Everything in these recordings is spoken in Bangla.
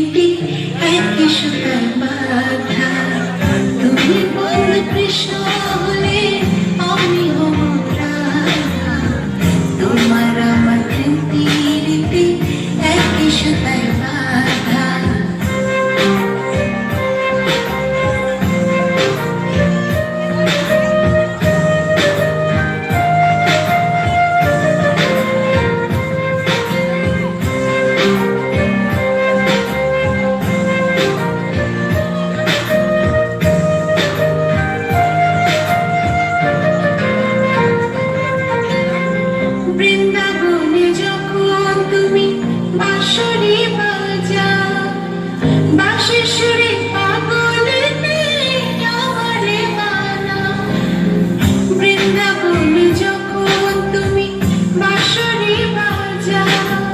পিরিতি একই সুতায় বাঁধা। তুমি বন্ধু কৃষ্ণ হলে আমি হব রাধা। তোমার আমার প্রেম পিরিতি একই সুতায় বাঁধা। বৃন্দাবনে যখন তুমি বাঁশরি বাজাও, বাঁশির সুরে পাগলেতে আমারে বানাও। বৃন্দাবনে যখন তুমি বাঁশরি বাজাও,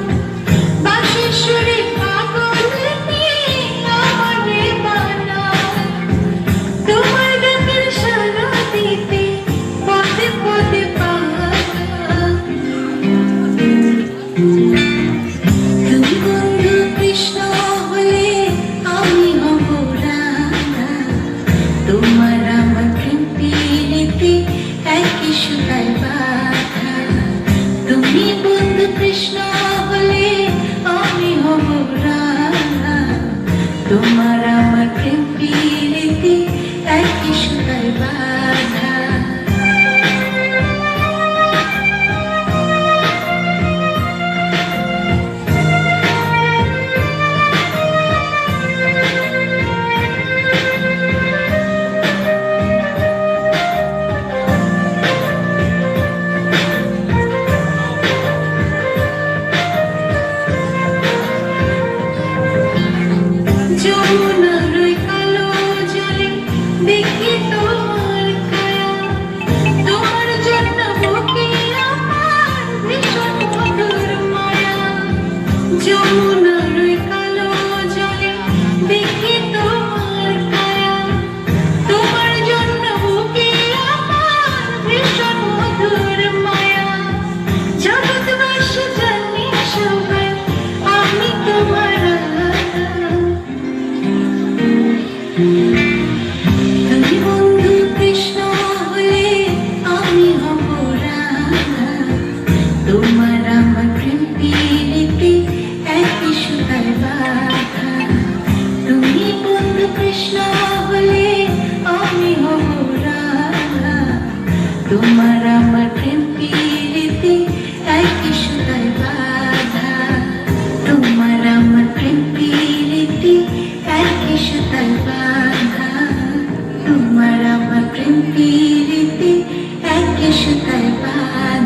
বাঁশির সুরে পাগলেতে আমারে বানাও। তোমার ডাকের সাড়া দিতে পদে পদে তুমি বন্ধু কৃষ্ণ হলে আমি হব রাধা। তোমার আমার প্রেম পিরিতি একই সুতায় বাঁধা। তুমি বন্ধু কৃষ্ণ হলে আমি হব রাধা। তোমার আমার প্রেম পিরিতি একই সুতায় বাঁধা। যমুনার ওই কালো জলে দেখি তোমার কায়া। তোমার জন্য বুকে আমার ভীষণ মধুর মায়া। যমুনার ওই কালো জলে দেখি তোমার কায়া। তোমার জন্য বুকে আমার ভীষণ মধুর মায়া। জগৎবাসী জানে সবাই আমি তোমার রাধা। তুমি বন্ধু কৃষ্ণ হলে আমি হব রাধা। তোমার আমার প্রেম পিরিতি একই সুতায় বাঁধা। তুমি বন্ধু কৃষ্ণ হলে আমি হব রাধা। তোমার আমার প্রেম পিরিতি একই সুতায় বাঁধা। তোমার আমার প্রেম পিরিতি একই সুতায় বাঁধা। তোমার আমার প্রেম পিরিতি একই সুতায় বাঁধা।